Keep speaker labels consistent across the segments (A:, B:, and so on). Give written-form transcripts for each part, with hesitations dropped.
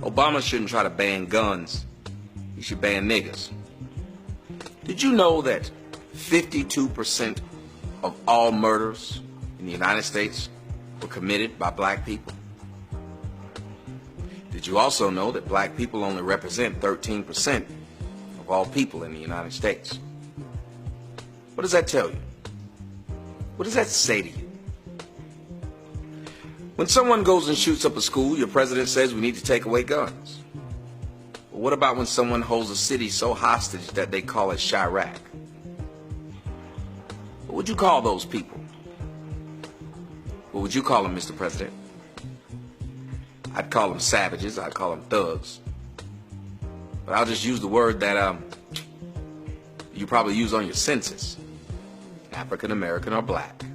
A: Obama shouldn't try to ban guns. He should ban niggas. Did you know that 52% of all murders in the United States were committed by black people? Did you also know that black people only represent 13% of all people in the United States? What does that tell you? What does that say to you? When someone goes and shoots up a school, your president says we need to take away guns. But what about when someone holds a city so hostage that they call it Chirac? What would you call those people? What would you call them, Mr. President? I'd call them savages. I'd call them thugs. But I'll just use the word that you probably use on your census. African American or black.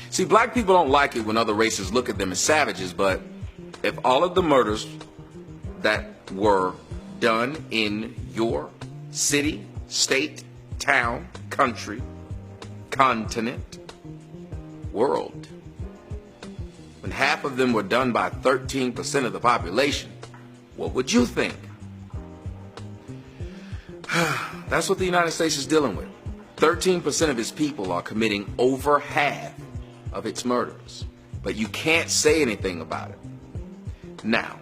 A: See, black people don't like it when other races look at them as savages, but if all of the murders that were done in your city, state, town, country, continent, world, when half of them were done by 13% of the population, what would you think? That's what the United States is dealing with. 13% of its people are committing over half of its murders, but you can't say anything about it. Now,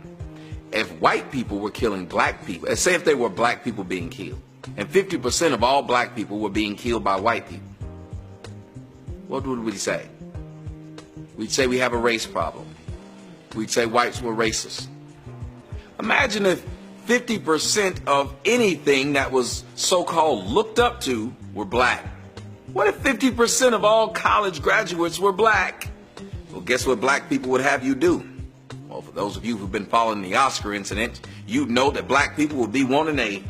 A: if white people were killing black people, say if they were black people being killed, and 50% of all black people were being killed by white people, what would we say? We'd say we have a race problem. We'd say whites were racist. Imagine if 50% of anything that was so-called looked up to were black. What if 50% of all college graduates were black? Well, guess what black people would have you do? Well, for those of you who've been following the Oscar incident, you'd know that black people would be wanting a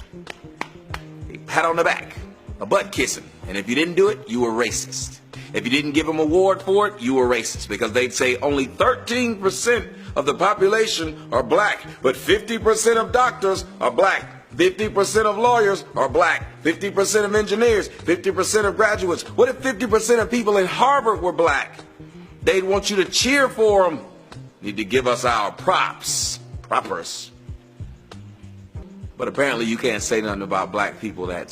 A: pat on the back, a butt kissing. And if you didn't do it, you were racist. If you didn't give them an award for it, you were racist, because they'd say only 13% of the population are black, but 50% of doctors are black. 50% of lawyers are black, 50% of engineers, 50% of graduates. What if 50% of people in Harvard were black? They'd want you to cheer for them. Need to give us our propers. But apparently you can't say nothing about black people that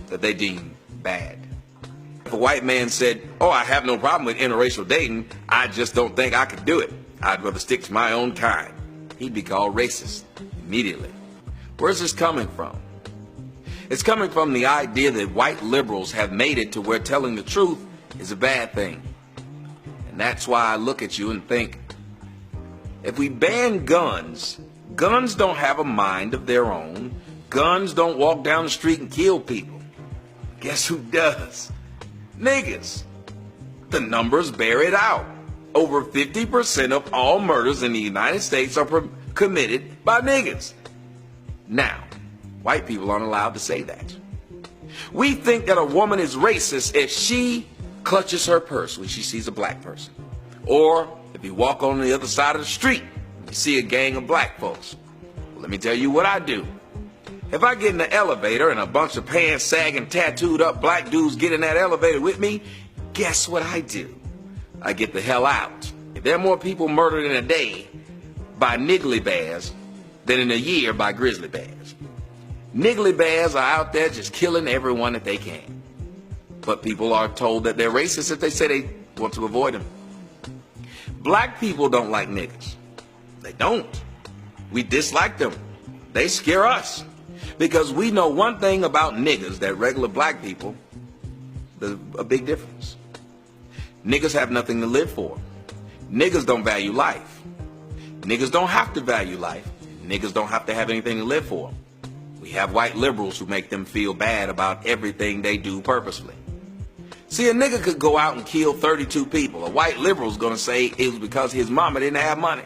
A: they deem bad. If a white man said, oh, I have no problem with interracial dating, I just don't think I could do it. I'd rather stick to my own kind. He'd be called racist immediately. Where's this coming from? It's coming from the idea that white liberals have made it to where telling the truth is a bad thing. And that's why I look at you and think, if we ban guns, guns don't have a mind of their own. Guns don't walk down the street and kill people. Guess who does? Niggas. The numbers bear it out. Over 50% of all murders in the United States are committed by niggas. Now, white people aren't allowed to say that. We think that a woman is racist if she clutches her purse when she sees a black person. Or if you walk on the other side of the street and you see a gang of black folks. Well, let me tell you what I do. If I get in the elevator and a bunch of pants sagging, tattooed up black dudes get in that elevator with me, guess what I do? I get the hell out. If there are more people murdered in a day by niggly bears than in a year by grizzly bears. Niggly bears are out there just killing everyone that they can. But people are told that they're racist if they say they want to avoid them. Black people don't like niggas. They don't. We dislike them. They scare us. Because we know one thing about niggas that regular black people, there's a big difference. Niggas have nothing to live for. Niggas don't value life. Niggas don't have to value life. Niggas don't have to have anything to live for. We have white liberals who make them feel bad about everything they do purposely. See, a nigga could go out and kill 32 people. A white liberal's gonna say it was because his mama didn't have money.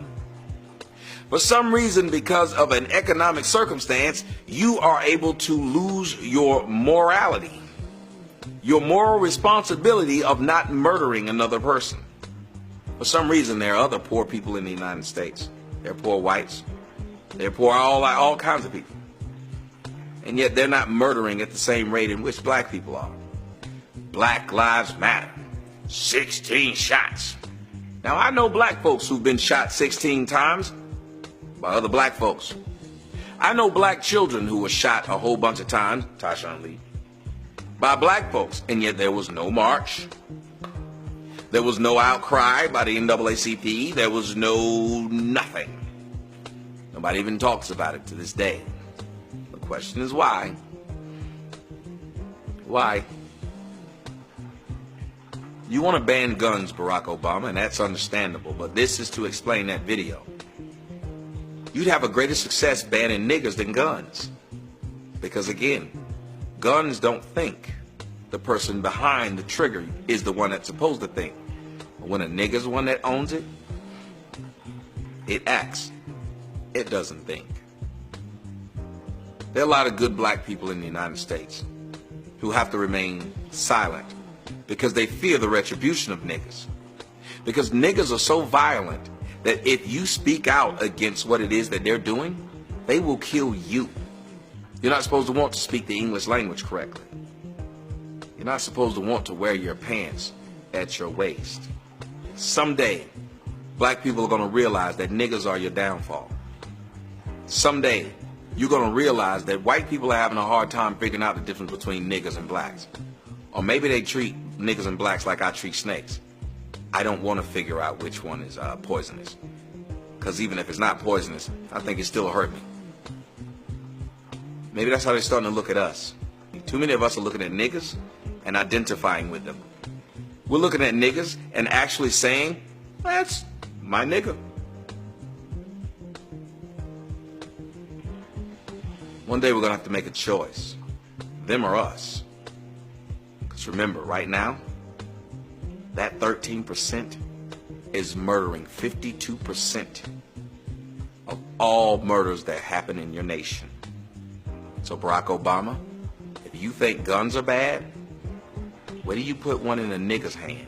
A: For some reason, because of an economic circumstance, you are able to lose your morality, your moral responsibility of not murdering another person. For some reason, there are other poor people in the United States. There are poor whites. There are poor all kinds of people. And yet they're not murdering at the same rate in which black people are. Black Lives Matter. 16 shots. Now, I know black folks who've been shot 16 times. by other black folks. I know black children who were shot a whole bunch of times, Tyshawn Lee, by black folks, and yet there was no march. There was no outcry by the NAACP. There was no nothing. Nobody even talks about it to this day. The question is why? Why? You want to ban guns, Barack Obama, and that's understandable, but this is to explain that video. You'd have a greater success banning niggers than guns. Because again, guns don't think. The person behind the trigger is the one that's supposed to think. But when a nigger's the one that owns it, it acts. It doesn't think. There are a lot of good black people in the United States who have to remain silent because they fear the retribution of niggas. Because niggas are so violent that if you speak out against what it is that they're doing, they will kill you. You're not supposed to want to speak the English language correctly. You're not supposed to want to wear your pants at your waist. Someday, black people are going to realize that niggas are your downfall. Someday, you're going to realize that white people are having a hard time figuring out the difference between niggas and blacks. Or maybe they treat niggas and blacks like I treat snakes. I don't want to figure out which one is poisonous. Because even if it's not poisonous, I think it still hurt me. Maybe that's how they're starting to look at us. Too many of us are looking at niggas and identifying with them. We're looking at niggas and actually saying, that's my nigga. One day we're going to have to make a choice. Them or us. Because remember, right now, that 13% is murdering 52% of all murders that happen in your nation. So Barack Obama, if you think guns are bad, where do you put one in a nigger's hand?